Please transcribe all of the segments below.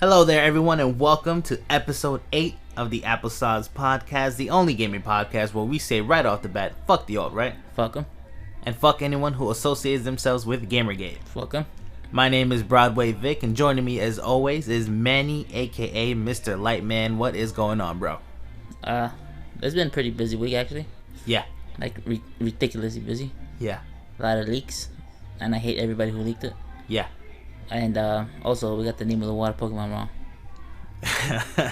Hello there, everyone, and welcome to episode 8 of the Applesauce podcast, the only gaming podcast where we say right off the bat, fuck the alt, right? Fuck them. And fuck anyone who associates themselves with Gamergate. Fuck them. My name is Broadway Vic, and joining me as always is Manny, aka Mr. Lightman. What is going on, bro? It's been a pretty busy week, actually. Yeah. Like, ridiculously busy. Yeah. A lot of leaks. And I hate everybody who leaked it. Yeah. And also, we got the name of the water Pokemon wrong.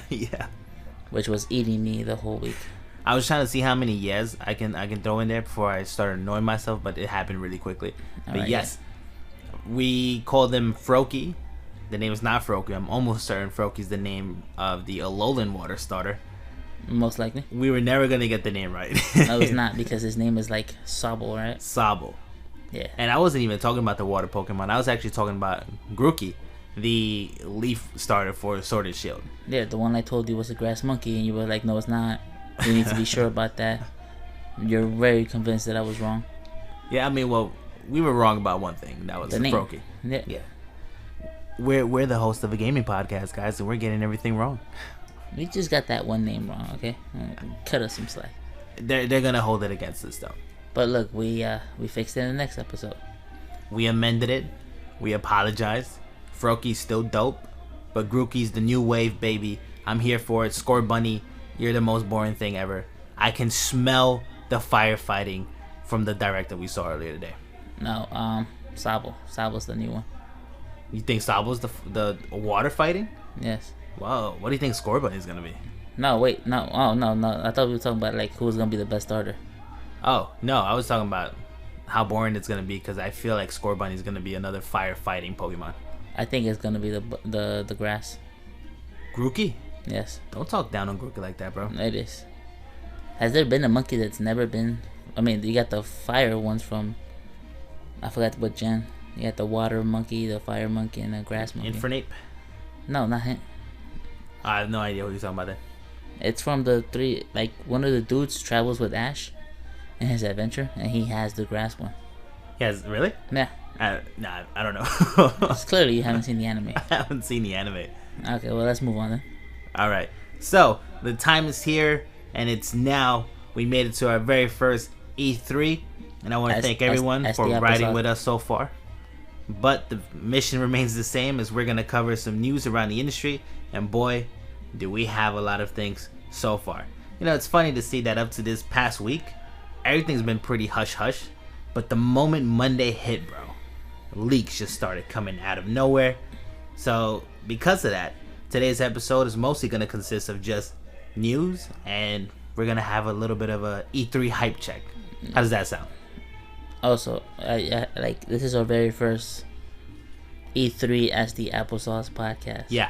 Yeah. Which was eating me the whole week. I was trying to see how many yes I can throw in there before I started annoying myself, but it happened really quickly. But Alright, yes, we call them Froakie. The name is not Froakie. I'm almost certain Froakie is the name of the Alolan water starter. Most likely. We were never going to get the name right. No, it's not, because his name is like Sobble, right? Sobble. Yeah. And I wasn't even talking about the water Pokemon. I was actually talking about Grookey, the leaf starter for Sword and Shield. Yeah, the one I told you was a grass monkey, and you were like, no, it's not. You need to be sure about that. You're very convinced that I was wrong. Yeah, I mean, well, we were wrong about one thing. That was The name. Froakie. Yeah. We're the host of a gaming podcast, guys, and we're getting everything wrong. We just got that one name wrong, okay? Cut us some slack. They're gonna hold it against us, though. But look, we fixed it in the next episode. We amended it. We apologized. Frokie's still dope, but Grookey's the new wave, baby. I'm here for it. Score Bunny, you're the most boring thing ever. I can smell the firefighting from the direct that we saw earlier today. No, Sobble. Sobble's the new one. You think Sabo's the water fighting? Yes. Whoa, what do you think Score Bunny's gonna be? No, wait, no. Oh, no. I thought we were talking about like who's gonna be the best starter. Oh, no, I was talking about how boring it's gonna be because I feel like Score Bunny's gonna be another firefighting Pokemon. I think it's gonna be the grass. Grookey? Yes, Don't talk down on Grookey like that, bro. it is. Has there been a monkey that's never been? I mean, you got the fire ones from. I forgot what gen. You got the water monkey, the fire monkey, and the grass monkey. Infernape? No, not him. I have no idea what you're talking about then. It's from the three. Like one of the dudes travels with Ash in his adventure, and he has the grass one. Yes, really? Yeah. Nah, I don't know. It's clearly you haven't seen the anime. I haven't seen the anime. Okay, well, let's move on then. Alright, so the time is here, and it's now. We made it to our very first E3, and I want to thank everyone for riding with us so far. But the mission remains the same, as we're going to cover some news around the industry, and boy, do we have a lot of things so far. You know, it's funny to see that up to this past week, everything's been pretty hush-hush, but the moment Monday hit, bro, leaks just started coming out of nowhere. So because of that, today's episode is mostly going to consist of just news, and we're going to have a little bit of a E3 hype check. How does that sound? Also, like this is our very first E3 as the Applesauce podcast. Yeah.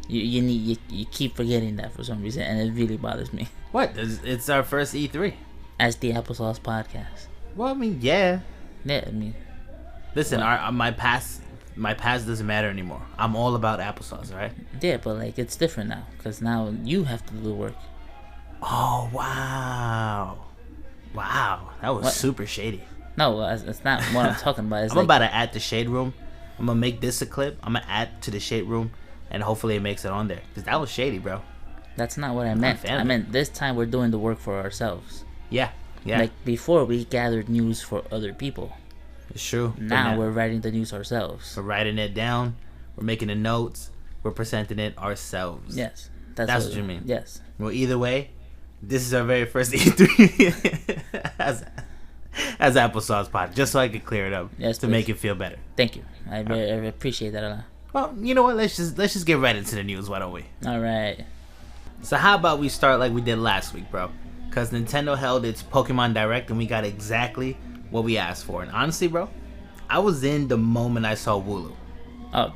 You keep forgetting that for some reason, and it really bothers me. What? It's our first E3. As the Applesauce podcast. Well, I mean, yeah. Yeah, I mean. Listen, my past doesn't matter anymore. I'm all about applesauce, right? Yeah, but like it's different now, because now you have to do the work. Oh wow, that was What? super shady. No, it's not what I'm talking about. It's I'm like, about to add the shade room. I'm gonna make this a clip. I'm gonna add to the shade room, and hopefully it makes it on there. Cause that was shady, bro. That's not what I meant. I meant this time we're doing the work for ourselves. Yeah. Like before, we gathered news for other people. It's true. Now we're writing the news ourselves. We're writing it down. We're making the notes. We're presenting it ourselves. Yes, that's what you mean. Yes. Well, either way, this is our very first E3 as Applesauce Pod, just so I could clear it up, yes, to make it feel better. Thank you. I appreciate that a lot. Well, you know what? Let's just get right into the news. Why don't we? All right. So how about we start like we did last week, bro? Because Nintendo held its Pokemon Direct, and we got exactly what we asked for. And honestly, bro, I was in the moment I saw Wooloo. Oh,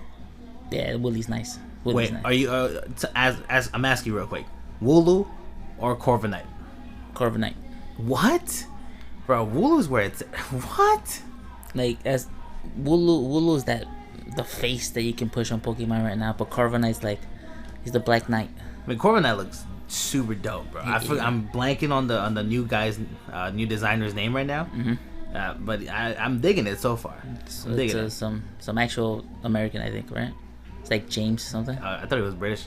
yeah, Woolie's nice. Wait, nice. Are you? As I'm asking you real quick, Wooloo or Corviknight? Corviknight. What? Bro, Wooloo's where it's what? Like as Wooloo's the face that you can push on Pokemon right now, but Corviknight's like he's the Black Knight. I mean, Corviknight looks super dope, bro. I'm blanking on the new guy's new designer's name right now. Mm-hmm. But I'm digging it so far. So it's some actual American, I think, right? It's like James something. I thought he was British.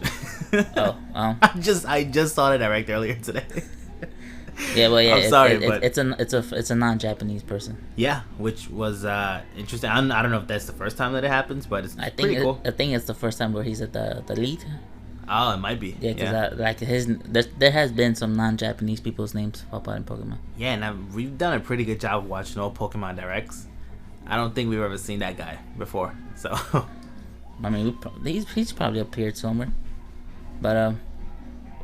Oh, I just saw the direct earlier today. Yeah, well, yeah. I'm sorry, but it's a non-Japanese person. Yeah, which was interesting. I don't know if that's the first time that it happens, but it's pretty cool. I think it's the first time where he's at the lead. Oh, it might be. Yeah, because there has been some non-Japanese people's names pop out in Pokemon. Yeah, and we've done a pretty good job of watching all Pokemon Directs. I don't think we've ever seen that guy before. So, I mean, he's probably appeared somewhere. But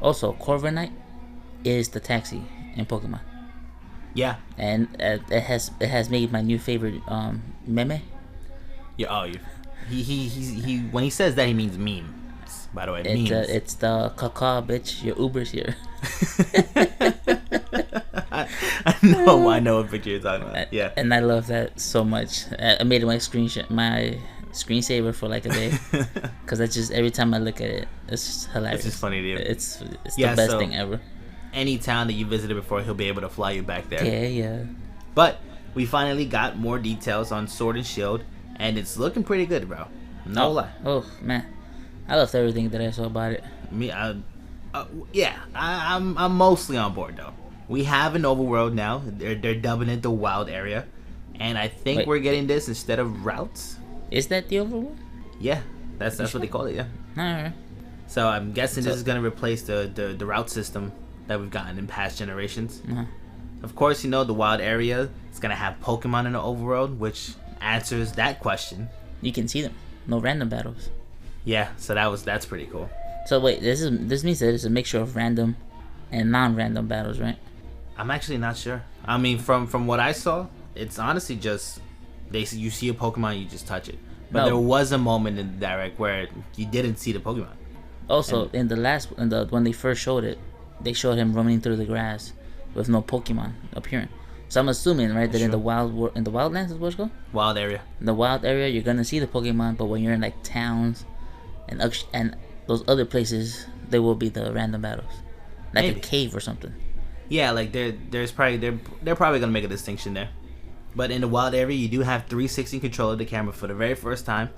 also Corviknight is the taxi in Pokemon. Yeah, and it has made my new favorite meme. Yeah. He when he says that, he means meme. By the way, memes. It's the caca bitch. Your Uber's here. I know what picture you're talking about. Yeah, and I love that so much. I made it my screensaver for like a day because that's just every time I look at it, it's just hilarious. It's just funny to you. It's the best thing ever. Any town that you visited before, he'll be able to fly you back there. Yeah. But we finally got more details on Sword and Shield, and it's looking pretty good, bro. No lie. Oh man, I loved everything that I saw about it. I'm mostly on board though. We have an overworld now. They're dubbing it the wild area, and I think we're getting this instead of routes. Is that the overworld? Yeah, that's what they call it. Yeah. Alright. So I'm guessing this is gonna replace the route system that we've gotten in past generations. Uh-huh. Of course, the wild area is gonna have Pokemon in the overworld, which answers that question. You can see them. No random battles. Yeah, so that's pretty cool. So wait, this means that it's a mixture of random and non-random battles, right? I'm actually not sure. I mean, from what I saw, it's honestly just you see a Pokemon, you just touch it. But there was a moment in the direct where you didn't see the Pokemon. Also, when they first showed it, they showed him roaming through the grass with no Pokemon appearing. So I'm assuming, right, that in the wildlands is what it's called? Wild area. In the wild area, you're gonna see the Pokemon, but when you're in like towns and those other places, there will be the random battles, like a cave or something. Yeah, like they're probably gonna make a distinction there. But in the wild area, you do have 360 control of the camera for the very first time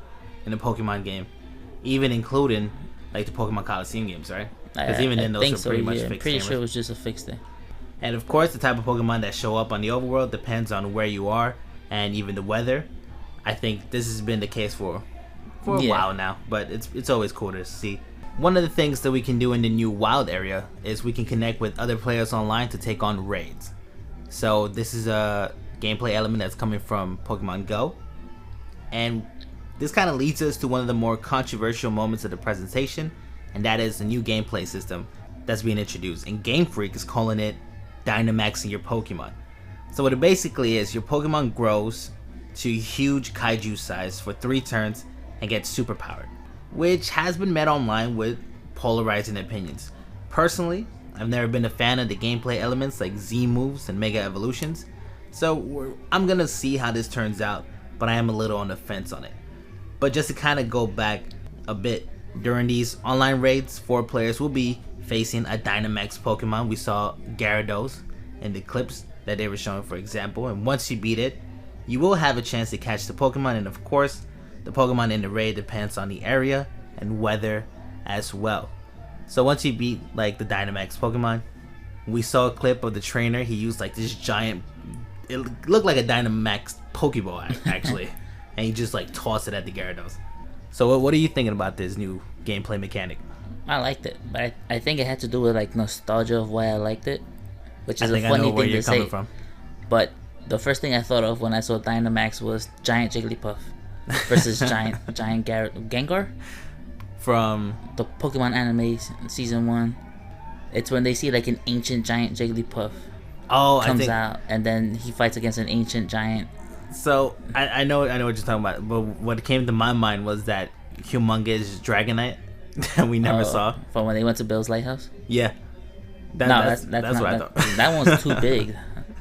in the Pokemon game, even including like the Pokemon Coliseum games, right? Because even then, those are pretty much fixed. I'm pretty sure it was just a fixed thing. And of course, the type of Pokemon that show up on the overworld depends on where you are and even the weather. I think this has been the case for a while now, but it's always cool to see. One of the things that we can do in the new wild area is we can connect with other players online to take on raids. So this is a gameplay element that's coming from Pokemon Go, and this kind of leads us to one of the more controversial moments of the presentation, and that is a new gameplay system that's being introduced, and Game Freak is calling it Dynamaxing your Pokemon. So what it basically is, your Pokemon grows to huge kaiju size for 3 turns and gets super powered, which has been met online with polarizing opinions. Personally, I've never been a fan of the gameplay elements like Z moves and Mega Evolutions, so I'm gonna see how this turns out, but I am a little on the fence on it. But just to kind of go back a bit, during these online raids, 4 players will be facing a Dynamax Pokemon. We saw Gyarados in the clips that they were showing, for example, and once you beat it, you will have a chance to catch the Pokemon, and of course, the Pokemon in the raid depends on the area and weather as well. So once you beat like the Dynamax Pokemon, we saw a clip of the trainer. He used like this giant, it looked like a Dynamax Pokeball actually, and he just like tossed it at the Gyarados. So what are you thinking about this new gameplay mechanic? I liked it, but I think it had to do with like nostalgia of why I liked it, which is a funny thing to say. But the first thing I thought of when I saw Dynamax was giant Jigglypuff versus giant Gengar from the Pokemon anime season 1. It's when they see like an ancient giant Jigglypuff comes out, and then he fights against an ancient giant. So I know what you're talking about, but what came to my mind was that humongous Dragonite that we never saw from when they went to Bill's Lighthouse. Yeah, that's what I thought. That one's too big.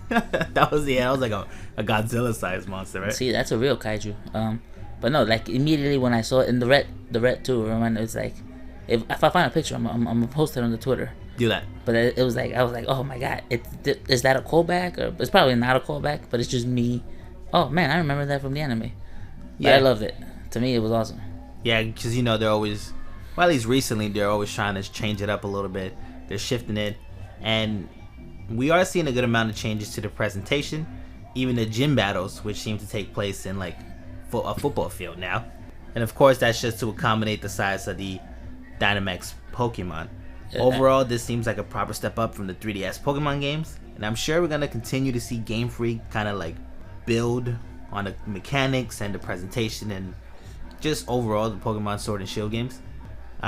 that was like a Godzilla-sized monster, right? See, that's a real kaiju. But no, like immediately when I saw it in the red too, remember, it's like if I find a picture, I'm gonna post it on the Twitter. Do that. But it was like I was like, oh my god, is that a callback? Or it's probably not a callback, but it's just me. Oh man, I remember that from the anime. But I loved it. To me, it was awesome. Yeah, because they're always, well, at least recently, they're always trying to change it up a little bit. They're shifting it, and we are seeing a good amount of changes to the presentation. Even the gym battles, which seem to take place in like a football field now, and of course that's just to accommodate the size of the Dynamax Pokemon. Overall, this seems like a proper step up from the 3DS Pokemon games, and I'm sure we're gonna continue to see Game Freak kind of like build on the mechanics and the presentation and just overall the Pokemon Sword and Shield games,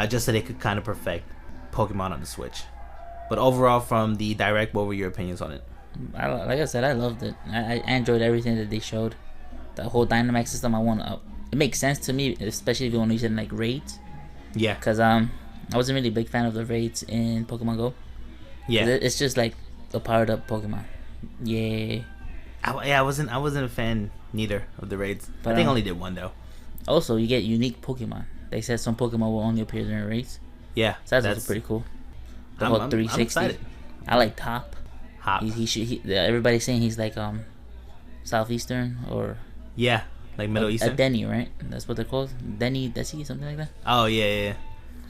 just so they could kind of perfect Pokemon on the Switch. But overall, from the Direct, what were your opinions on it? Like I said, I loved it. I enjoyed everything that they showed. The whole Dynamax system, it makes sense to me, especially if you want to use it in like raids. Yeah. Because I wasn't really a big fan of the raids in Pokemon Go. Yeah. It's just like a powered up Pokemon. Yeah. I wasn't a fan neither of the raids. But I think I only did one though. Also, you get unique Pokemon. They said some Pokemon will only appear during raids. Yeah. So that's pretty cool. The whole 360. I'm excited. I like Hop. Everybody's saying he's like Southeastern or like Middle Eastern. A Denny, right? That's what they're called. Denny, Desi, something like that. Oh yeah.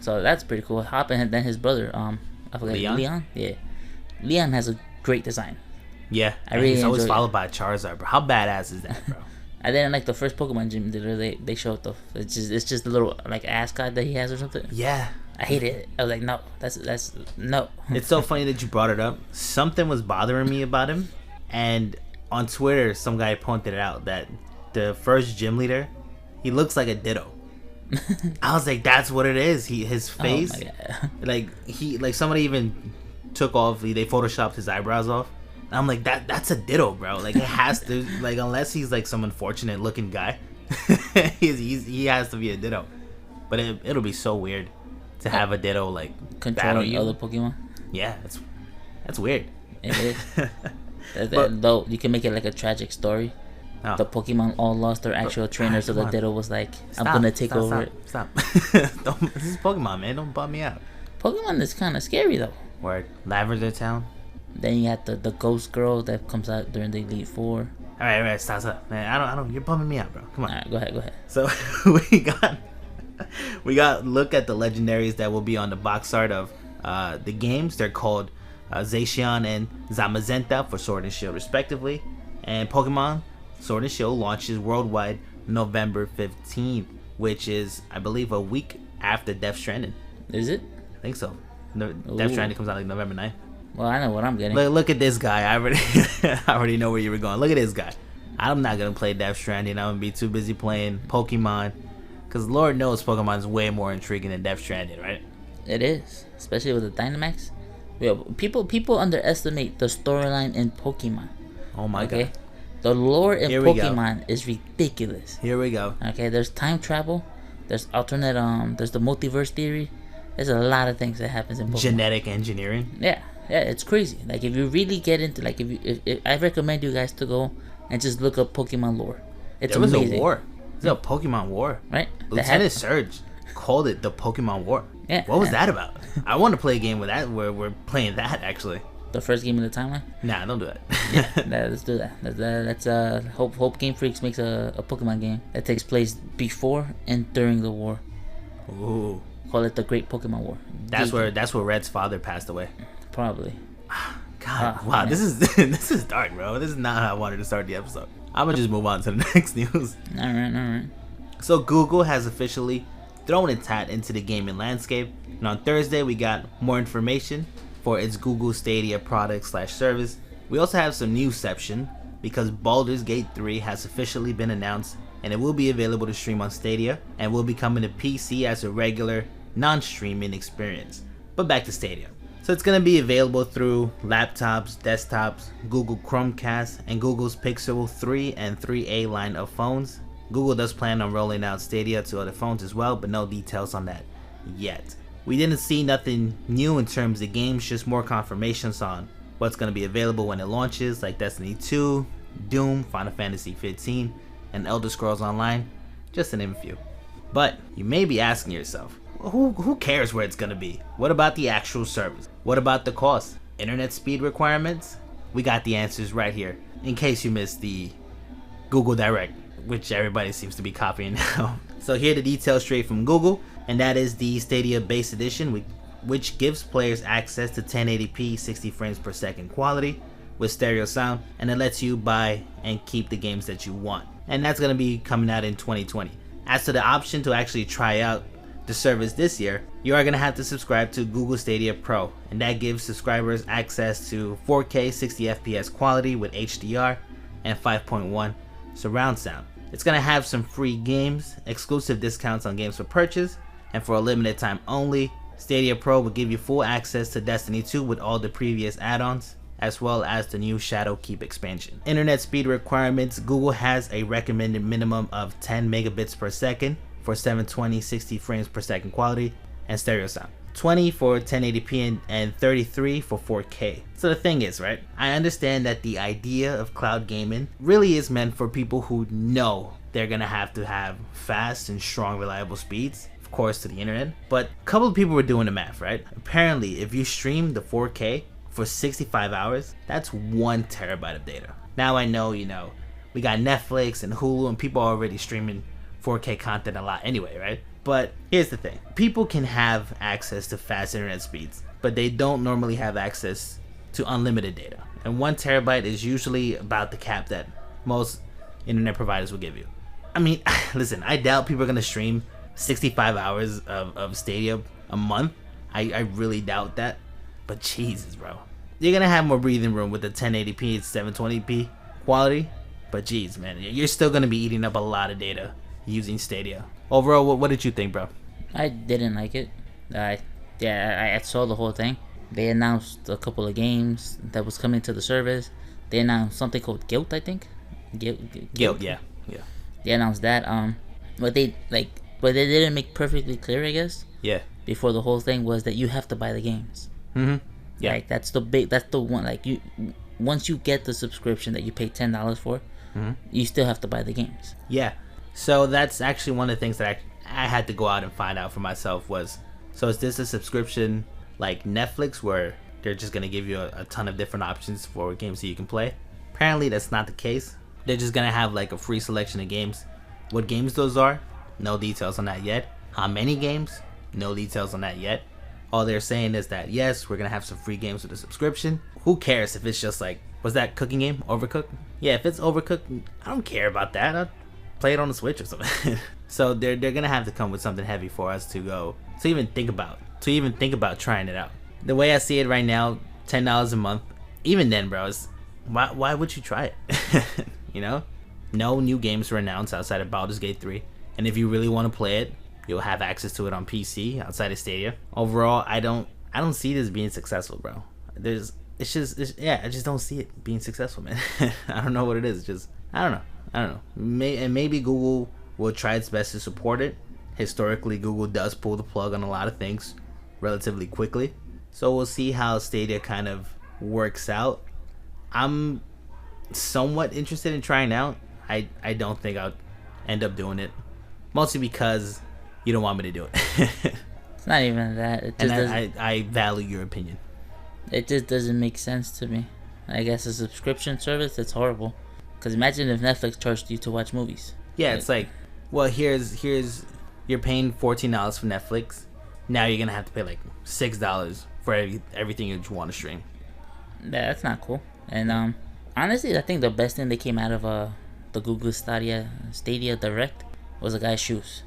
So that's pretty cool. Hop and then his brother, I forgot. Leon. Yeah, Leon has a great design. Yeah, he's always followed by Charizard, bro. How badass is that, bro? I didn't like the first Pokemon gym. They showed it's just a little like ascot that he has or something. Yeah. I hate it. I was like, no, that's no. It's so funny that you brought it up. Something was bothering me about him, and on Twitter, some guy pointed it out that the first gym leader, he looks like a Ditto. I was like, that's what it is. His face, like somebody even took off. They photoshopped his eyebrows off. And I'm like, that's a Ditto, bro. Like it has to, like unless he's like some unfortunate looking guy, he has to be a Ditto. But it'll be so weird to have a Ditto like controlling other Pokemon. Yeah, that's weird. It is. Though you can make it like a tragic story. Oh. The Pokemon all lost their actual trainer, so the Ditto was like, I'm gonna take over it. Stop. This is Pokemon, man. Don't bum me out. Pokemon is kind of scary though. Word. Lavender Town. Then you got the ghost girl that comes out during the Elite Four. All right, stop, man. I don't. You're bumming me out, bro. Come on. All right, go ahead. So we got look at the legendaries that will be on the box art of the games. They're called Zacian and Zamazenta for Sword and Shield respectively, and Pokemon Sword and Shield launches worldwide November 15th, which is I believe a week after Death Stranding. Is it? I think so. Death Stranding comes out like November 9th. Well, I know what I'm getting. Look at this guy. I already know where you were going. Look at this guy. I'm not gonna play Death Stranding. I'm gonna be too busy playing Pokemon. Because Lord knows Pokemon is way more intriguing than Death Stranding, right? It is. Especially with the Dynamax. Yeah, people underestimate the storyline in Pokemon. Oh my god. The lore in Pokemon is ridiculous. Here we go. Okay, there's time travel. There's alternate, there's the multiverse theory. There's a lot of things that happens in Pokemon. Genetic engineering. Yeah, it's crazy. Like, if you really get into, like, if I recommend you guys to go and just look up Pokemon lore. It's amazing. There was a war. There's a Pokemon war. Right? Lieutenant Surge called it the Pokemon War. Yeah. What was that about? I want to play a game with that where we're playing that, actually. The first game in the timeline? Nah, don't do that. Let's do that. Let's hope Game Freaks makes a Pokemon game that takes place before and during the war. Ooh. Call it the Great Pokemon War. That's where Red's father passed away. Probably. God, wow, man. This is dark, bro. This is not how I wanted to start the episode. I'm gonna just move on to the next news. All right. So Google has officially thrown its hat into the gaming landscape, and on Thursday we got more information for its Google Stadia product/service. We also have some newsception because Baldur's Gate 3 has officially been announced, and it will be available to stream on Stadia and will be coming to PC as a regular non-streaming experience. But back to Stadia. So it's going to be available through laptops, desktops, Google Chromecast, and Google's Pixel 3 and 3a line of phones. Google does plan on rolling out Stadia to other phones as well, but no details on that yet. We didn't see nothing new in terms of games, just more confirmations on what's going to be available when it launches, like Destiny 2, Doom, Final Fantasy 15, and Elder Scrolls Online, just to name a few. But you may be asking yourself, who cares where it's going to be? What about the actual service? What about the cost? Internet speed requirements? We got the answers right here, in case you missed the Google Direct. which everybody seems to be copying now. So here are the details straight from Google, and that is the Stadia Base Edition, which gives players access to 1080p 60 frames per second quality with stereo sound, and it lets you buy and keep the games that you want. And that's going to be coming out in 2020. As to the option to actually try out the service this year, you are going to have to subscribe to Google Stadia Pro, and that gives subscribers access to 4K 60 FPS quality with HDR and 5.1 surround sound. It's going to have some free games, exclusive discounts on games for purchase, and for a limited time only, Stadia Pro will give you full access to Destiny 2 with all the previous add-ons, as well as the new Shadow Keep expansion. Internet speed requirements: Google has a recommended minimum of 10 megabits per second for 720 60 frames per second quality and stereo sound, 20 for 1080p and 33 for 4K. So the thing is, right, I understand that the idea of cloud gaming really is meant for people who know they're gonna have to have fast and strong reliable speeds, of course, to the internet. But a couple of people were doing the math, right? Apparently, if you stream the 4K for 65 hours, that's 1 terabyte of data. Now I know, we got Netflix and Hulu, and people are already streaming 4K content a lot anyway, right? But here's the thing. People can have access to fast internet speeds, but they don't normally have access to unlimited data. And 1 terabyte is usually about the cap that most internet providers will give you. I mean, listen, I doubt people are going to stream 65 hours of Stadia a month. I really doubt that. But Jesus, bro. You're going to have more breathing room with the 1080p and 720p quality. But geez, man, you're still going to be eating up a lot of data using Stadia. Overall, what did you think, bro? I didn't like it. I saw the whole thing. They announced a couple of games that was coming to the service. They announced something called Guilt, I think. Guilt, yeah. They announced that. But they didn't make perfectly clear, I guess. Yeah. Before the whole thing was that you have to buy the games. Mm-hmm. Yeah. Like that's the one. Like once you get the subscription that you pay $10 for, you still have to buy the games. Yeah. So that's actually one of the things that I had to go out and find out for myself was, so is this a subscription like Netflix where they're just going to give you a ton of different options for games that you can play? Apparently that's not the case. They're just going to have like a free selection of games. What games those are? No details on that yet. How many games? No details on that yet. All they're saying is that, yes, we're going to have some free games with a subscription. Who cares if it's just like, was that cooking game? Overcooked? Yeah, if it's Overcooked, I don't care about that. I'll play it on the Switch or something. So they're going to have to come with something heavy for us to even think about trying it out. The way I see it right now, $10 a month, even then, bro, why would you try it? No new games were announced outside of Baldur's Gate 3. And if you really want to play it, you'll have access to it on PC outside of Stadia. Overall, I don't see this being successful, bro. I just don't see it being successful, man. I don't know what it is. I don't know. Maybe Google will try its best to support it. Historically, Google does pull the plug on a lot of things relatively quickly. So we'll see how Stadia kind of works out. I'm somewhat interested in trying out. I don't think I'll end up doing it. Mostly because you don't want me to do it. It's not even that. It just I value your opinion. It just doesn't make sense to me. I guess a subscription service, it's horrible. Because imagine if Netflix charged you to watch movies. Yeah, it's like, well, here's you're paying $14 for Netflix. Now you're going to have to pay like $6 for everything you want to stream. Yeah, that's not cool. And honestly, I think the best thing that came out of the Google Stadia Direct was a guy's shoes.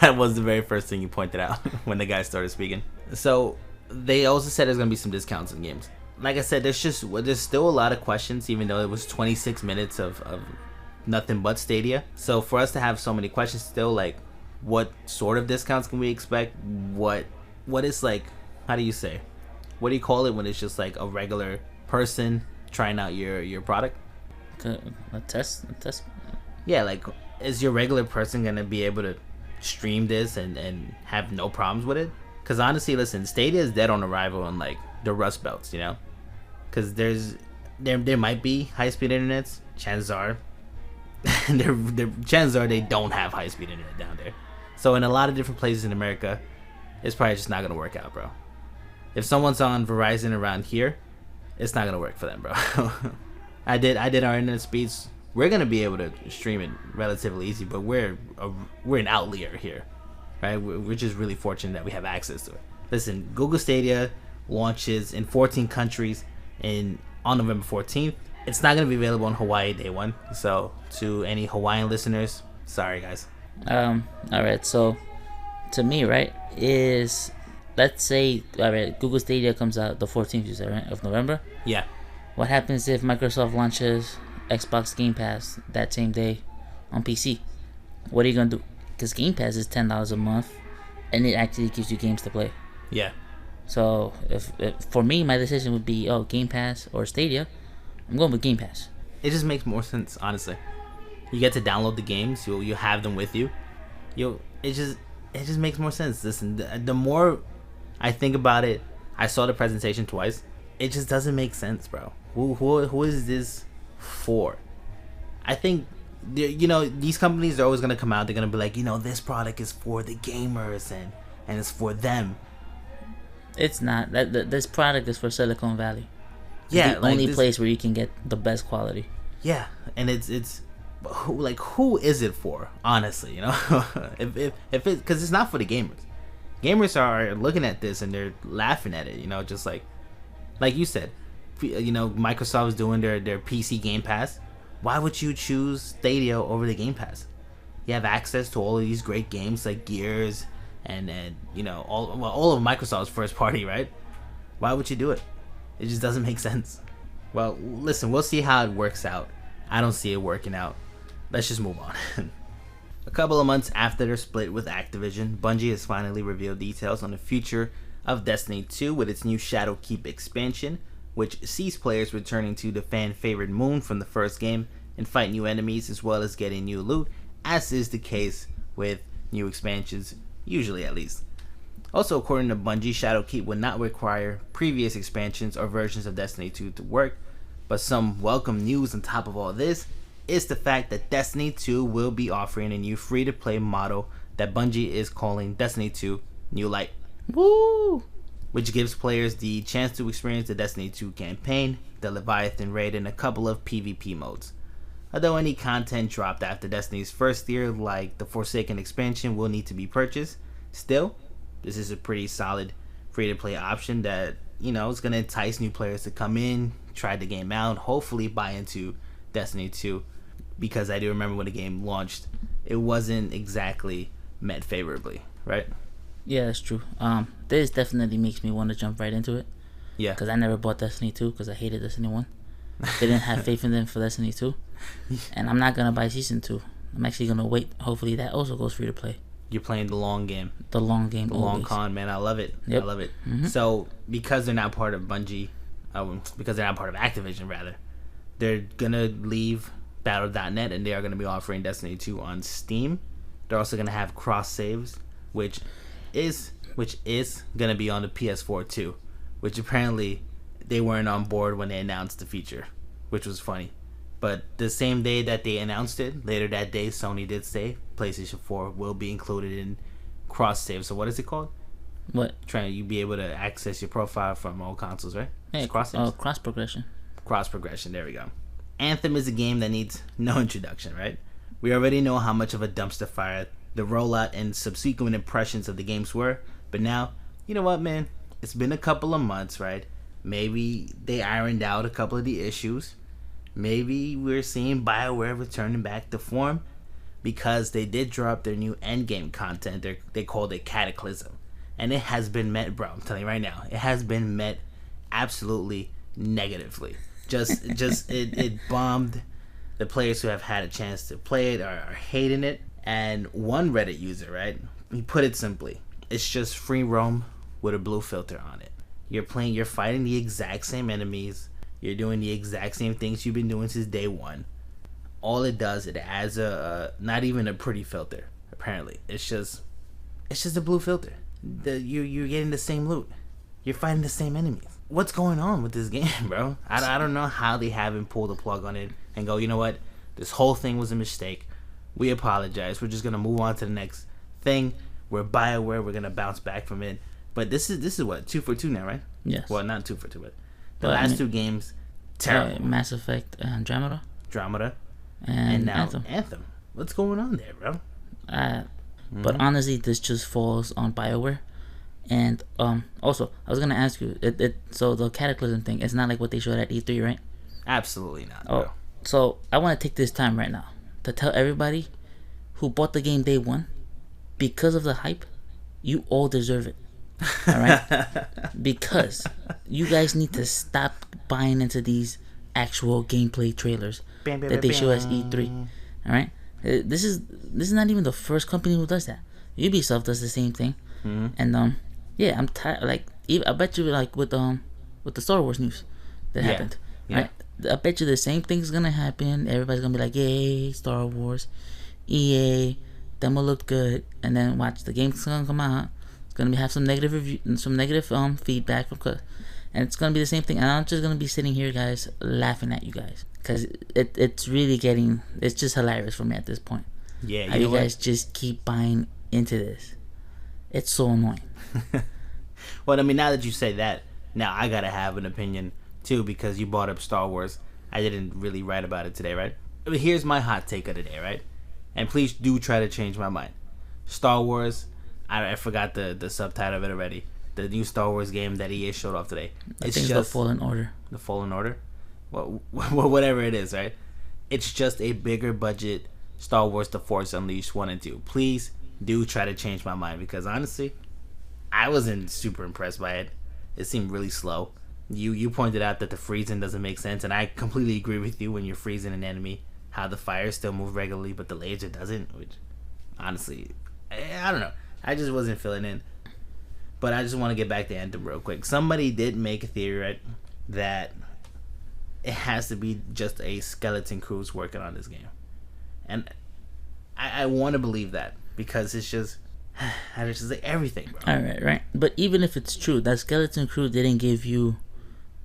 That was the very first thing you pointed out when the guy started speaking. So they also said there's gonna be some discounts in games. Like I said, there's still a lot of questions, even though it was 26 minutes of nothing but Stadia. So for us to have so many questions still, like, what sort of discounts can we expect? What is, like, how do you say? What do you call it when it's just like a regular person trying out your product? A test. Yeah, like, is your regular person gonna be able to stream this and have no problems with it? Because honestly, listen, Stadia is dead on arrival on like the Rust Belts, because there might be high-speed internets. Chances are they don't have high-speed internet down there. So in a lot of different places in America, it's probably just not gonna work out, bro. If someone's on Verizon around here, it's not gonna work for them, bro. I did our internet speeds we're gonna be able to stream it relatively easy, but we're an outlier here, right? We're just really fortunate that we have access to it. Listen, Google Stadia launches in 14 countries on November 14th. It's not gonna be available in Hawaii day one, so to any Hawaiian listeners, sorry guys. All right, so to me, right, is let's say, all right, Google Stadia comes out the 14th, you said, right, of November? Yeah. What happens if Microsoft launches Xbox Game Pass that same day on PC? What are you going to do? Because Game Pass is $10 a month, and it actually gives you games to play. Yeah. So, if for me, my decision would be, Game Pass or Stadia. I'm going with Game Pass. It just makes more sense, honestly. You get to download the games. You have them with you. It just makes more sense. Listen, the more I think about it, I saw the presentation twice. It just doesn't make sense, bro. Who is this for? I think, these companies are always gonna come out. They're gonna be like, this product is for the gamers and it's for them. It's not. This product is for Silicon Valley. Yeah, the only place where you can get the best quality. Yeah, and it's who is it for? Honestly, if it, because it's not for the gamers. Gamers are looking at this and they're laughing at it. Just like you said, Microsoft is doing their PC Game Pass. Why would you choose Stadia over the Game Pass? You have access to all of these great games like Gears and all of Microsoft's first party, right? Why would you do it? It just doesn't make sense. Well, listen, we'll see how it works out. I don't see it working out. Let's just move on. A couple of months after their split with Activision, Bungie has finally revealed details on the future of Destiny 2 with its new Shadowkeep expansion, which sees players returning to the fan-favorite moon from the first game and fight new enemies as well as getting new loot, as is the case with new expansions, usually at least. Also, according to Bungie, Shadowkeep would not require previous expansions or versions of Destiny 2 to work, but some welcome news on top of all this is the fact that Destiny 2 will be offering a new free-to-play model that Bungie is calling Destiny 2 New Light. Woo! Which gives players the chance to experience the Destiny 2 campaign, the Leviathan raid, and a couple of PvP modes. Although any content dropped after Destiny's first year, like the Forsaken expansion, will need to be purchased, still, this is a pretty solid free-to-play option that, is going to entice new players to come in, try the game out, hopefully buy into Destiny 2, because I do remember when the game launched, it wasn't exactly met favorably, right? Yeah, that's true. This definitely makes me want to jump right into it. Yeah. Because I never bought Destiny 2 because I hated Destiny 1. Didn't have faith in them for Destiny 2. And I'm not going to buy Season 2. I'm actually going to wait. Hopefully that also goes free to play. You're playing the long game. The long game. The long con, man. I love it. Yep. I love it. Mm-hmm. So, because they're not part of Bungie, because they're not part of Activision, rather, they're going to leave Battle.net and they are going to be offering Destiny 2 on Steam. They're also going to have cross saves, which is going to be on the PS4 too, which apparently they weren't on board when they announced the feature, which was funny. But the same day that they announced it, later that day, Sony did say PlayStation 4 will be included in cross save. So what is it called? What? You be able to access your profile from all consoles, right? Hey, cross progression. Cross progression. There we go. Anthem is a game that needs no introduction, right? We already know how much of a dumpster fire the rollout and subsequent impressions of the games were, but now, you know what, man? It's been a couple of months, right? Maybe they ironed out a couple of the issues. Maybe we're seeing BioWare returning back to form because they did drop their new endgame content. They called it Cataclysm. And it has been met, bro, I'm telling you right now, it has been met absolutely negatively. It bombed. The players who have had a chance to play it are hating it. And one Reddit user, right, he put it simply, it's just free roam with a blue filter on it. You're fighting the exact same enemies. You're doing the exact same things you've been doing since day one. All it does, it adds a not even a pretty filter. Apparently, it's just a blue filter. You're getting the same loot. You're fighting the same enemies. What's going on with this game, bro? I don't know how they haven't pulled the plug on it and go, you know what? This whole thing was a mistake. We apologize. We're just gonna move on to the next thing. We're BioWare. We're gonna bounce back from it. But this is what 2 for 2 now, right? Yes. Well, not 2 for 2, but the last two games, terrible. Mass Effect Andromeda. and now Anthem. What's going on there, bro? But honestly, this just falls on BioWare. And also, I was gonna ask you, so the Cataclysm thing, it's not like what they showed at E3, right? Absolutely not. Bro. So I want to take this time right now to tell everybody who bought the game day one, because of the hype, you all deserve it. All right, because you guys need to stop buying into these actual gameplay trailers that they show us E3. All right, this is not even the first company who does that. Ubisoft does the same thing, and yeah, I'm tired. Like, I bet you, like with the Star Wars news that happened, right? I bet you the same thing's gonna happen. Everybody's gonna be like, "Yay, Star Wars, EA, demo looked good," and then watch the game's gonna come out. It's gonna have some negative review, some negative feedback from, and it's gonna be the same thing. And I'm just gonna be sitting here, guys, laughing at you guys, because it's really getting, it's just hilarious for me at this point. Yeah, you guys just keep buying into this. It's so annoying. Well, I mean, now that you say that, now I gotta have an opinion too, because you brought up Star Wars. I didn't really write about it today, right? But here's my hot take of the day, right? And please do try to change my mind. Star Wars, I forgot the subtitle of it already. The new Star Wars game that EA showed off today. It's just the Fallen Order. The Fallen Order? Well, whatever it is, right? It's just a bigger budget Star Wars The Force Unleashed 1 and 2. Please do try to change my mind, because honestly, I wasn't super impressed by it. It seemed really slow. You pointed out that the freezing doesn't make sense, and I completely agree with you when you're freezing an enemy, how the fire still moves regularly, but the laser doesn't, which, honestly, I don't know. I just wasn't feeling it. But I just want to get back to Anthem real quick. Somebody did make a theory, right, that it has to be just a skeleton crews working on this game. And I want to believe that, because it's just like everything, bro. Right. But even if it's true, that skeleton crew didn't give you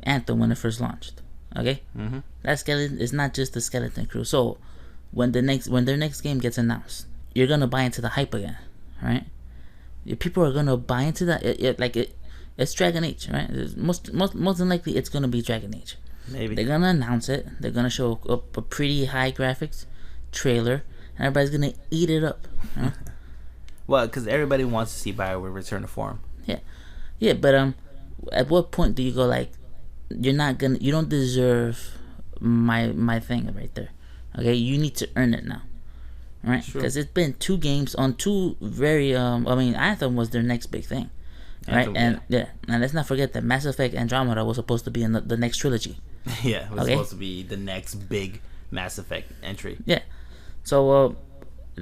Anthem when it first launched. Okay? Mm-hmm. That skeleton is not just the skeleton crew. So when their next game gets announced, you're gonna buy into the hype again, right? People are gonna buy into that. It's Dragon Age, right? Most than likely, it's gonna be Dragon Age. Maybe they're gonna announce it. They're gonna show up a pretty high graphics trailer, and everybody's gonna eat it up. Huh? Well, because everybody wants to see BioWare return to form. Yeah, but at what point do you go like, you don't deserve my thing right there? Okay, you need to earn it now, right? Because it's been 2 games on 2 very Anthem was their next big thing, right? And let's not forget that Mass Effect Andromeda was supposed to be in the next trilogy. Yeah, it was supposed to be the next big Mass Effect entry. Yeah, so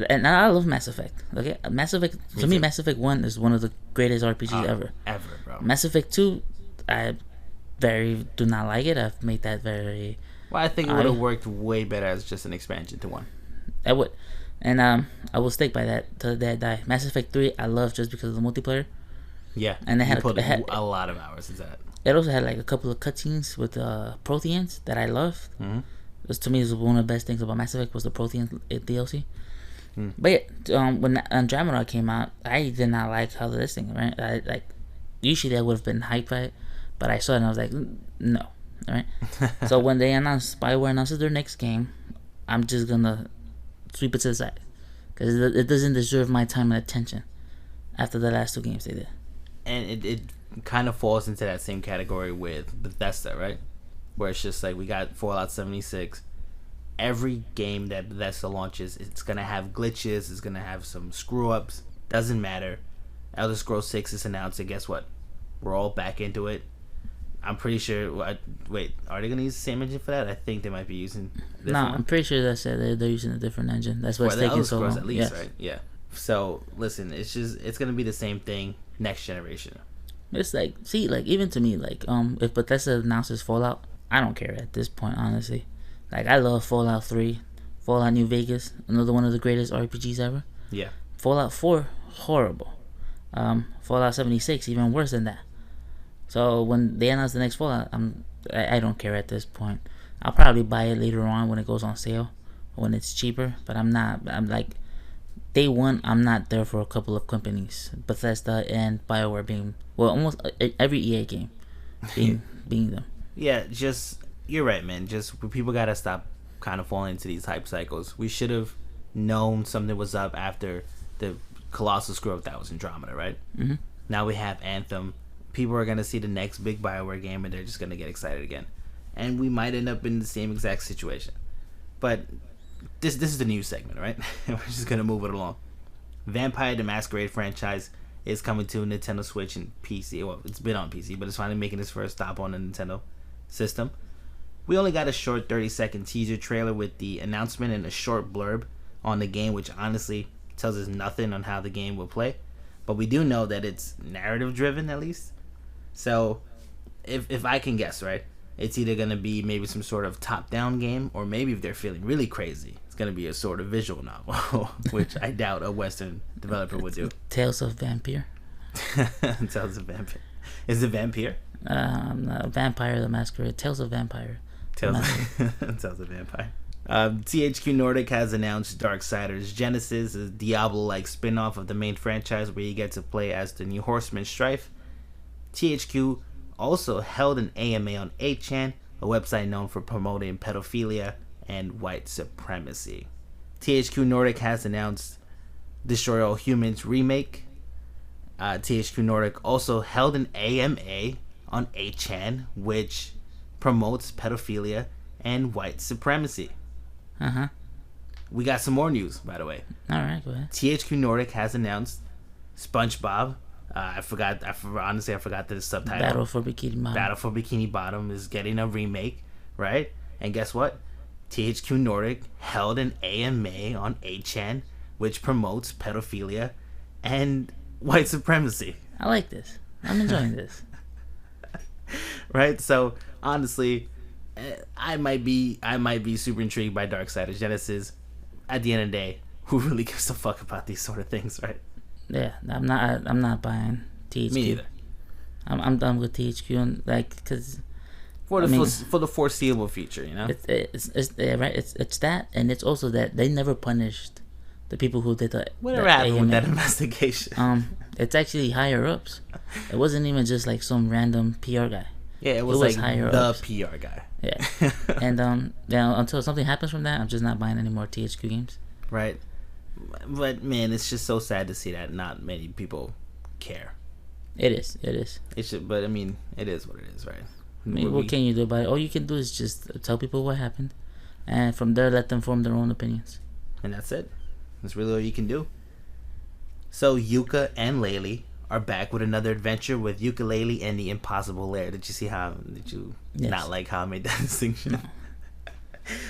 and I love Mass Effect. Okay, Mass Effect to me, Mass Effect 1 is one of the greatest RPGs ever, bro. Mass Effect 2, I do not like it. I've made that very. Well, I think it would have worked way better as just an expansion to 1. I would, and I will stick by that till the day I die. Mass Effect 3, I love just because of the multiplayer. Yeah, and it had a lot of hours into that. It also had like a couple of cutscenes with Protheans that I loved. Mm-hmm. This to me is one of the best things about Mass Effect was the Prothean DLC. But yeah, when Andromeda came out, I did not like how this thing, right? Usually I would have been hyped by it, but I saw it and I was like, no, all right. So when they BioWare announces their next game, I'm just gonna sweep it to the side, because it doesn't deserve my time and attention after the last 2 games they did. And it kind of falls into that same category with Bethesda, right? Where it's just like, we got Fallout 76. Every game that Bethesda launches, it's gonna have glitches, it's gonna have some screw ups. Doesn't matter. Elder Scrolls 6 is announced, and guess what? We're all back into it. I'm pretty sure. Wait, are they gonna use the same engine for that? I think they might be using. I'm pretty sure that's it. They're using a different engine. That's what's taking so long. At least, right? Yeah. So listen, it's gonna be the same thing next generation. It's like, see, like, even to me, like, if Bethesda announces Fallout, I don't care at this point, honestly. Like, I love Fallout 3, Fallout New Vegas, another one of the greatest RPGs ever. Yeah. Fallout 4, horrible. Fallout 76, even worse than that. So when they announce the next Fallout, I don't care at this point. I'll probably buy it later on when it goes on sale, when it's cheaper. But I'm like, day one, I'm not there for a couple of companies, Bethesda and BioWare being, well, almost every EA game being them. Yeah, just, you're right, man. Just people gotta stop kind of falling into these hype cycles. We should have known something was up after the colossal screw up that was Andromeda, right? Mm-hmm. Now we have Anthem. People are going to see the next big BioWare game and they're just going to get excited again. And we might end up in the same exact situation. But this is the news segment, right? We're just going to move it along. Vampire the Masquerade franchise is coming to Nintendo Switch and PC. Well, it's been on PC, but it's finally making its first stop on the Nintendo system. We only got a short 30-second teaser trailer with the announcement and a short blurb on the game, which honestly tells us nothing on how the game will play. But we do know that it's narrative driven, at least. So if I can guess, right, it's either going to be maybe some sort of top-down game, or maybe if they're feeling really crazy, it's going to be a sort of visual novel, which I doubt a Western developer would do. Tales of Vampire. Tales of Vampire. Is it Vampire? Vampire the Masquerade. Tales of Vampire. Tales of Vampire. THQ Nordic has announced Darksiders Genesis, a Diablo-like spin-off of the main franchise where you get to play as the new horseman Strife. THQ also held an AMA on 8chan, a website known for promoting pedophilia and white supremacy. THQ Nordic has announced Destroy All Humans remake. THQ Nordic also held an AMA on 8chan, which promotes pedophilia and white supremacy. We got some more news, by the way. All right, go ahead. THQ Nordic has announced SpongeBob. I forgot the subtitle. Battle for Bikini Bottom. Battle for Bikini Bottom is getting a remake, right? And guess what? THQ Nordic held an AMA on 8chan, which promotes pedophilia and white supremacy. I like this. I'm enjoying this. Right? So honestly, I might be super intrigued by Darksiders Genesis. At the end of the day, who really gives a fuck about these sort of things, right? Yeah, I'm not buying THQ. Me neither. I'm done with THQ, and because for the foreseeable future, you know. It's right. It's that, and it's also that they never punished the people who did whatever happened with that investigation. It's actually higher ups. It wasn't even just like some random PR guy. Yeah, it was like the ups. PR guy. Yeah, and until something happens from that, I'm just not buying any more THQ games. Right, but man, it's just so sad to see that not many people care. It is. It should, but I mean, it is what it is, right? I mean, what can you do about it? All you can do is just tell people what happened, and from there, let them form their own opinions. And that's it. That's really all you can do. So Yuka and Laylee are back with another adventure with Yooka-Laylee and the Impossible Lair. Did you Yes. not like how I made that distinction? No.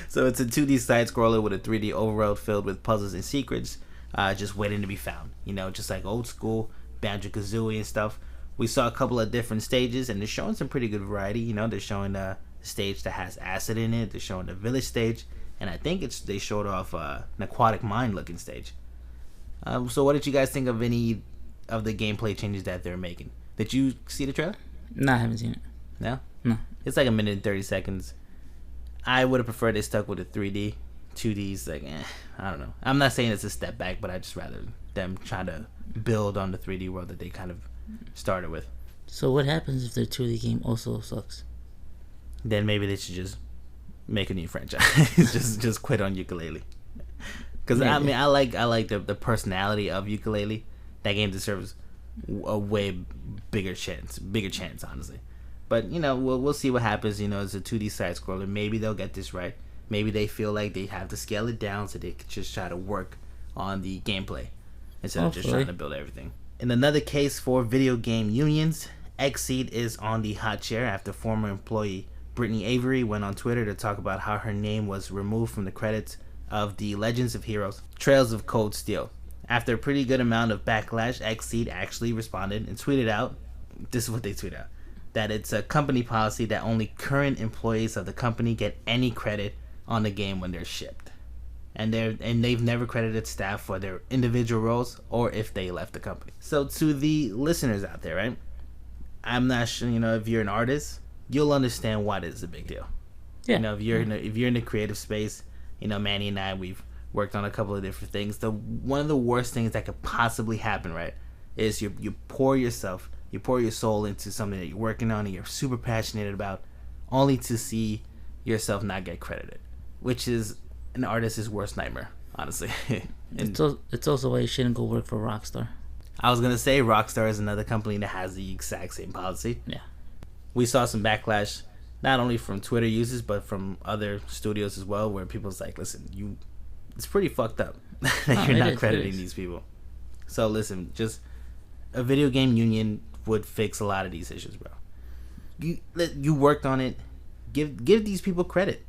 So it's a 2D side scroller with a 3D overworld filled with puzzles and secrets, just waiting to be found. You know, just like old school Banjo-Kazooie and stuff. We saw a couple of different stages, and they're showing some pretty good variety. You know, they're showing a stage that has acid in it. They're showing the village stage, and I think they showed off an aquatic mine looking stage. So what did you guys think of any of the gameplay changes that they're making? Did you see the trailer? No, I haven't seen it. No? No. It's like 1 minute and 30 seconds. I would have preferred they stuck with the 3D. 2D's like, I don't know. I'm not saying it's a step back, but I just rather them try to build on the 3D world that they kind of started with. So what happens if their 2D game also sucks? Then maybe they should just make a new franchise. just quit on Yooka-Laylee. Because I mean, I like the personality of Yooka-Laylee. That game deserves a way bigger chance, honestly. But you know, we'll see what happens. You know, it's a 2D side scroller. Maybe they'll get this right. Maybe they feel like they have to scale it down so they can just try to work on the gameplay instead of just trying to build everything. In another case for video game unions, Xseed is on the hot chair after former employee Brittany Avery went on Twitter to talk about how her name was removed from the credits of the Legends of Heroes Trails of Cold Steel. After a pretty good amount of backlash, Xseed actually responded and tweeted out, this is what they tweeted out, that it's a company policy that only current employees of the company get any credit on the game when they're shipped. And they've never credited staff for their individual roles or if they left the company. So to the listeners out there, right? I'm not sure, you know, if you're an artist, you'll understand why this is a big deal. Yeah. You know, if you're in the creative space, you know, Manny and I, we've worked on a couple of different things. One of the worst things that could possibly happen, right, is you pour your soul into something that you're working on and you're super passionate about, only to see yourself not get credited. which is an artist's worst nightmare, honestly. It's also why you shouldn't go work for Rockstar. I was gonna say Rockstar is another company that has the exact same policy. Yeah. We saw some backlash, not only from Twitter users but from other studios as well, where people's like, "Listen, it's pretty fucked up that you're not crediting these people." So listen, just a video game union would fix a lot of these issues, bro. You worked on it. Give these people credit.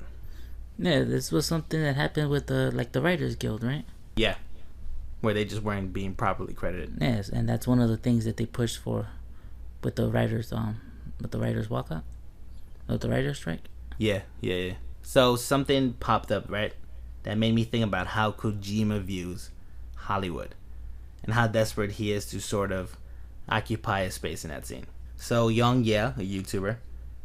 Yeah, this was something that happened with the Writers Guild, right? Yeah, where they just weren't being properly credited. Yes, and that's one of the things that they pushed for with the writers walkout, with the writers strike. Yeah. So something popped up, right, that made me think about how Kojima views Hollywood and how desperate he is to sort of occupy a space in that scene. So Young a YouTuber,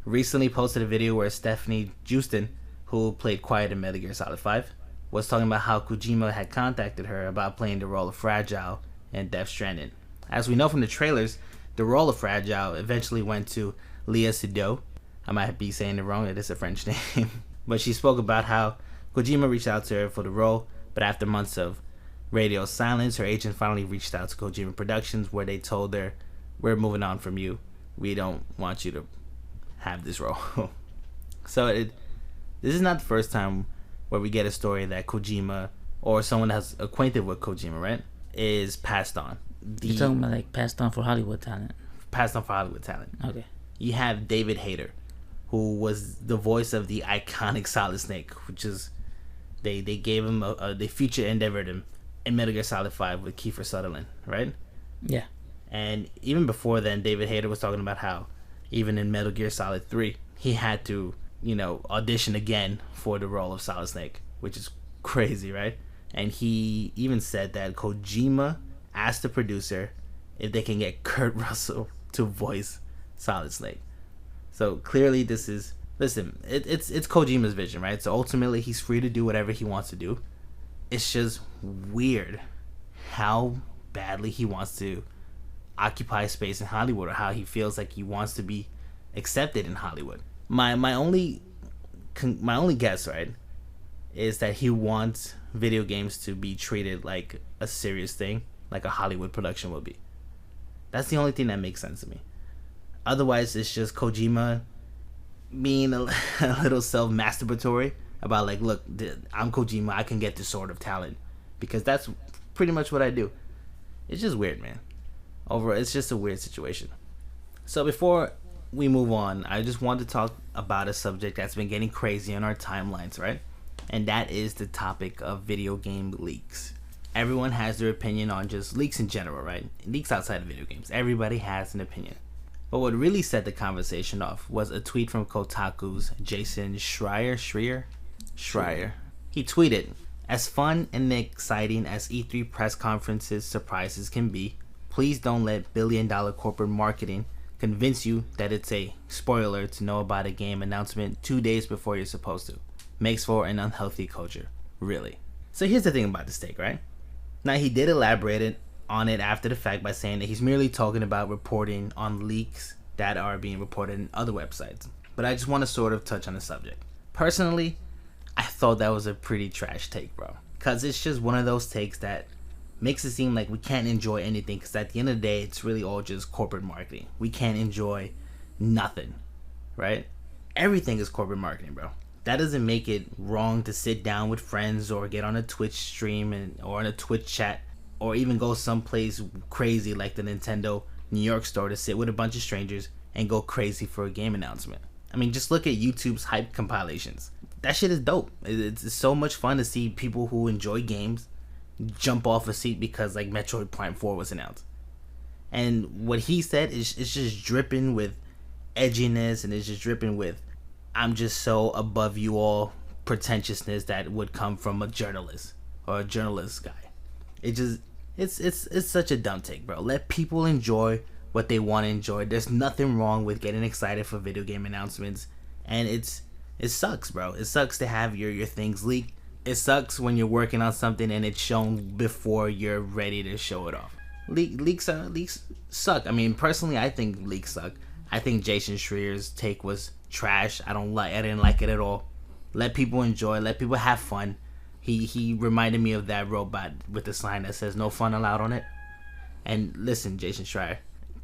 recently posted a video where Stephanie Justin, who played Quiet in Metal Gear Solid 5, was talking about how Kojima had contacted her about playing the role of Fragile in Death Stranding. As we know from the trailers, the role of Fragile eventually went to Léa Seydoux. I might be saying it wrong, it is a French name. But she spoke about how Kojima reached out to her for the role, but after months of radio silence, her agent finally reached out to Kojima Productions, where they told her, "We're moving on from you. We don't want you to have this role." So this is not the first time where we get a story that Kojima or someone that's acquainted with Kojima, right, is passed on. You're talking about like passed on for Hollywood talent. Passed on for Hollywood talent. Okay. You have David Hayter, who was the voice of the iconic Solid Snake, which is they gave him they feature endeavored him in Metal Gear Solid 5 with Kiefer Sutherland, right? Yeah. And even before then, David Hayter was talking about how even in Metal Gear Solid 3, he had to, audition again for the role of Solid Snake, which is crazy, right? And he even said that Kojima asked the producer if they can get Kurt Russell to voice Solid Snake. So clearly this is, listen, it's Kojima's vision, right? So ultimately he's free to do whatever he wants to do. It's just weird how badly he wants to occupy space in Hollywood, or how he feels like he wants to be accepted in Hollywood. My only guess, right, is that he wants video games to be treated like a serious thing, like a Hollywood production would be. That's the only thing that makes sense to me. Otherwise, it's just Kojima being a little self-masturbatory about like, look, I'm Kojima, I can get this sort of talent because that's pretty much what I do. It's just weird, man. Overall, it's just a weird situation. So before we move on, I just want to talk about a subject that's been getting crazy on our timelines, right? And that is the topic of video game leaks. Everyone has their opinion on just leaks in general, right? Leaks outside of video games. Everybody has an opinion. But what really set the conversation off was a tweet from Kotaku's Jason Schreier. He tweeted, "As fun and exciting as E3 press conferences surprises can be, please don't let billion-dollar corporate marketing convince you that it's a spoiler to know about a game announcement 2 days before you're supposed to. Makes for an unhealthy culture. Really." So here's the thing about this take, right? Now, he did elaborate on it after the fact by saying that he's merely talking about reporting on leaks that are being reported in other websites. But I just want to sort of touch on the subject. Personally, I thought that was a pretty trash take, bro. Because it's just one of those takes that makes it seem like we can't enjoy anything, because at the end of the day, it's really all just corporate marketing. We can't enjoy nothing, right? Everything is corporate marketing, bro. That doesn't make it wrong to sit down with friends or get on a Twitch stream or on a Twitch chat, or even go someplace crazy like the Nintendo New York store to sit with a bunch of strangers and go crazy for a game announcement. I mean, just look at YouTube's hype compilations. That shit is dope. It's so much fun to see people who enjoy games jump off a seat because like Metroid Prime 4 was announced. And what he said is, it's just dripping with edginess, and it's just dripping with, I'm just so above you all pretentiousness that would come from a journalist or a journalist guy. It's such a dumb take, bro. Let people enjoy what they want to enjoy. There's nothing wrong with getting excited for video game announcements, and it sucks, bro. It sucks to have your things leaked. It sucks when you're working on something and it's shown before you're ready to show it off. Leaks suck. I mean, personally, I think leaks suck. I think Jason Schreier's take was trash. I didn't like it at all. let people enjoy, let people have fun. He reminded me of that robot with the sign that says "No fun allowed" on it. And listen, Jason Schreier,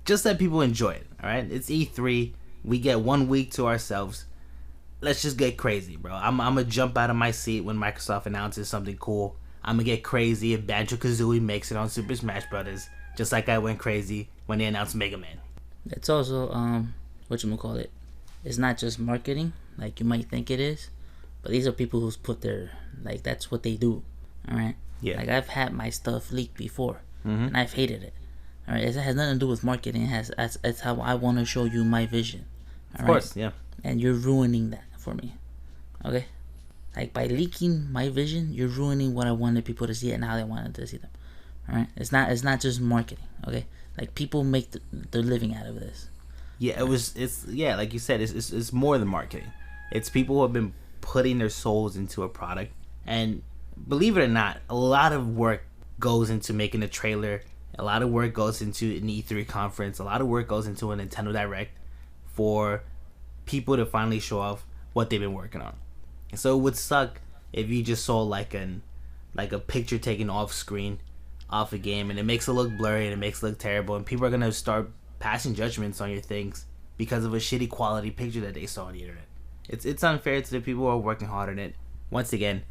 just let people enjoy it. All right, it's E3. We get 1 week to ourselves. Let's just get crazy, bro. I'm gonna jump out of my seat when Microsoft announces something cool. I'm gonna get crazy if Banjo-Kazooie makes it on Super Smash Brothers, just like I went crazy when they announced Mega Man. It's also whatchamacallit. It's not just marketing like you might think it is, but these are people who's put their, like, that's what they do. All right. Yeah. Like, I've had my stuff leaked before, and I've hated it. All right. It has nothing to do with marketing. It's how I want to show you my vision. Of course, yeah. And you're ruining that for me. Okay. Like, by leaking my vision, you're ruining what I wanted people to see and how they wanted to see them. All right. It's not just marketing. Okay. Like, people make their living out of this. Yeah, it's like you said, it's more than marketing. It's people who have been putting their souls into a product, and believe it or not, a lot of work goes into making a trailer. A lot of work goes into an E3 conference. A lot of work goes into a Nintendo Direct for people to finally show off what they've been working on. And so it would suck if you just saw like a picture taken off screen off a game, and it makes it look blurry and it makes it look terrible, and people are gonna start passing judgments on your things because of a shitty quality picture that they saw on the internet. It's unfair to the people who are working hard on it. Once again,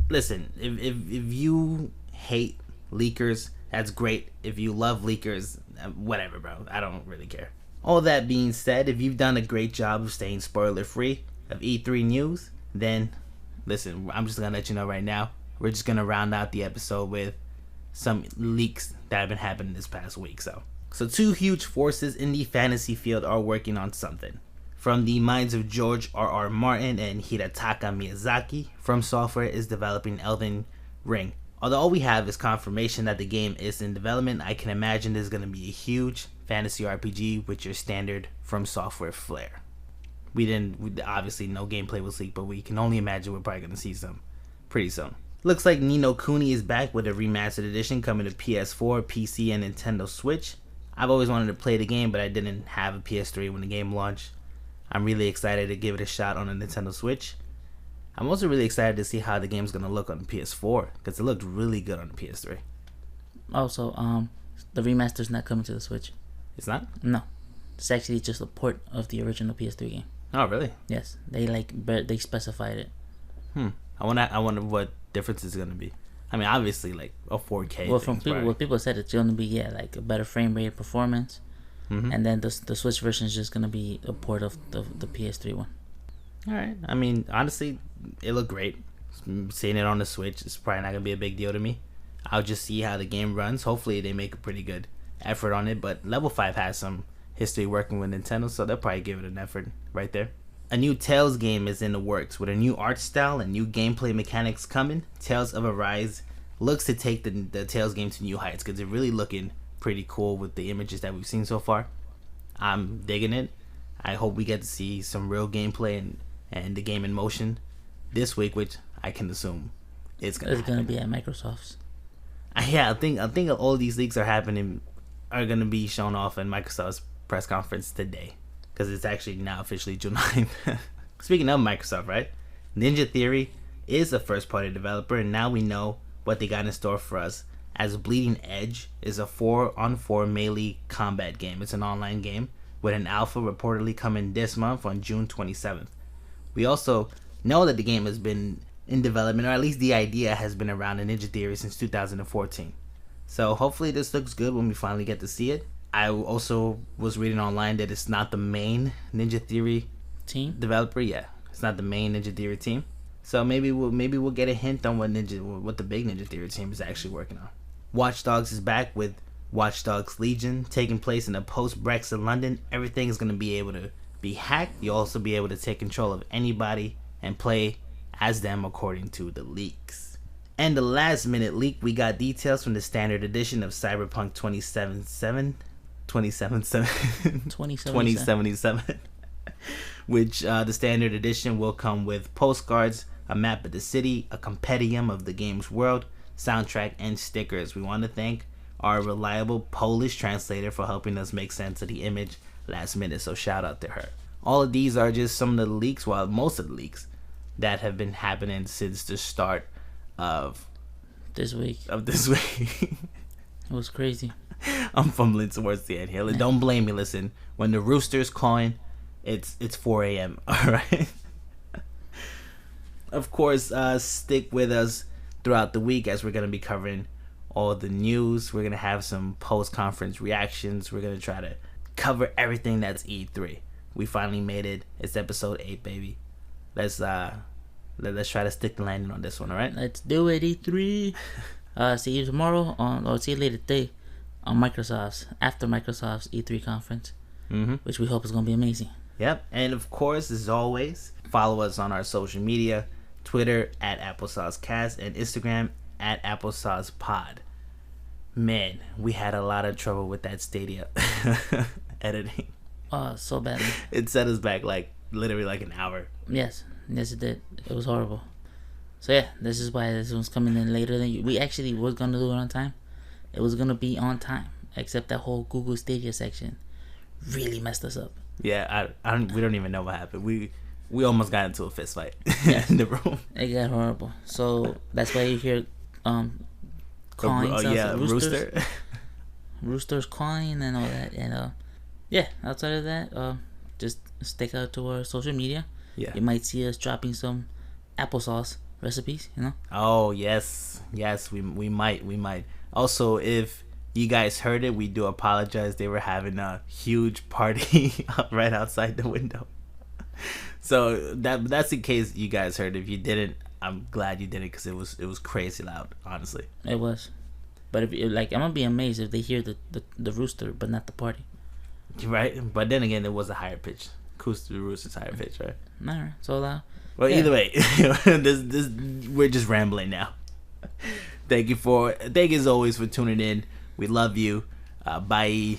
listen, if you hate leakers, that's great. If you love leakers, whatever, bro. I don't really care. All that being said, if you've done a great job of staying spoiler free of E3 news, then listen, I'm just gonna let you know right now, we're just gonna round out the episode with some leaks that have been happening this past week. So two huge forces in the fantasy field are working on something. From the minds of George R.R. Martin and Hidetaka Miyazaki, From Software is developing Elden Ring. Although all we have is confirmation that the game is in development, I can imagine there's going to be a huge fantasy RPG with your standard From Software flair. Obviously no gameplay was leaked, but we can only imagine we're probably going to see some pretty soon. Looks like Ni no Kuni is back with a remastered edition coming to PS4, PC, and Nintendo Switch. I've always wanted to play the game, but I didn't have a PS3 when the game launched. I'm really excited to give it a shot on a Nintendo Switch. I'm also really excited to see how the game's going to look on the PS4, because it looked really good on the PS3. Also, the remaster's not coming to the Switch. It's not? No. It's actually just a port of the original PS3 game. Oh, really? Yes. They specified it. I wonder what difference it's going to be. I mean, obviously, like a 4K. Well, from people, what people said, it's going to be like a better frame rate performance, and then the Switch version is just going to be a port of the PS3 one. All right. I mean, honestly, it looked great. Seeing it on the Switch is probably not going to be a big deal to me. I'll just see how the game runs. Hopefully, they make a pretty good effort on it. But Level 5 has some history working with Nintendo, so they'll probably give it an effort right there. A new Tales game is in the works with a new art style and new gameplay mechanics coming. Tales of Arise looks to take the Tales game to new heights because it's really looking pretty cool with the images that we've seen so far. I'm digging it. I hope we get to see some real gameplay and the game in motion this week, which I can assume it's gonna be at Microsoft's. I think all these leaks are gonna be shown off in Microsoft's press conference today, because it's actually now officially June 9th. Speaking of Microsoft, right? Ninja Theory is a first-party developer, and now we know what they got in store for us, as Bleeding Edge is a 4-on-4 melee combat game. It's an online game with an alpha reportedly coming this month on June 27th. We also know that the game has been in development, or at least the idea has been around in Ninja Theory since 2014. So hopefully this looks good when we finally get to see it. I also was reading online that it's not the main Ninja Theory team developer. Yeah, it's not the main Ninja Theory team. So maybe we'll get a hint on what the big Ninja Theory team is actually working on. Watch Dogs is back with Watch Dogs Legion, taking place in a post-Brexit London. Everything is going to be able to be hacked. You'll also be able to take control of anybody and play as them according to the leaks. And the last minute leak, we got details from the standard edition of Cyberpunk 2077, which the standard edition will come with postcards, a map of the city, a compendium of the game's world, soundtrack, and stickers. We want to thank our reliable Polish translator for helping us make sense of the image last minute, so shout out to her. All of these are just some of the leaks, well, most of the leaks that have been happening since the start of this week. It was crazy. I'm fumbling towards the end here. Don't blame me. Listen, when the rooster's calling, it's 4 a.m. All right. Of course, stick with us throughout the week as we're gonna be covering all the news. We're gonna have some post-conference reactions. We're gonna try to cover everything that's E3. We finally made it. It's episode 8, baby. Let's try to stick the landing on this one. All right. Let's do it, E3. See you tomorrow or see you later today on Microsoft's after Microsoft's E3 conference, which we hope is gonna be amazing. Yep, and of course, as always, follow us on our social media: Twitter at AppleSauceCast and Instagram at AppleSaucePod. Man, we had a lot of trouble with that Stadia editing. So badly. It set us back literally an hour. Yes, it did. It was horrible. So yeah, this is why this one's coming in later than we actually was gonna do it on time. It was gonna be on time, except that whole Google Stadia section really messed us up. Yeah, we don't even know what happened. We almost got into a fist fight in the room. It got horrible. So that's why you hear calling roosters. Roosters calling and all that. And outside of that, just stick out to our social media. Yeah. You might see us dropping some applesauce recipes, Oh, yes, we might. Also, if you guys heard it, we do apologize. They were having a huge party right outside the window. So that's in case you guys heard. If you didn't, I'm glad you didn't, because it was crazy loud, honestly. It was. But if I'm gonna be amazed if they hear the rooster but not the party. Right, but then again, it was a higher pitch. Acoustic rooster's higher pitch, right? Alright, so loud. Well, either way, this we're just rambling now. Thank you as always for tuning in. We love you. Bye.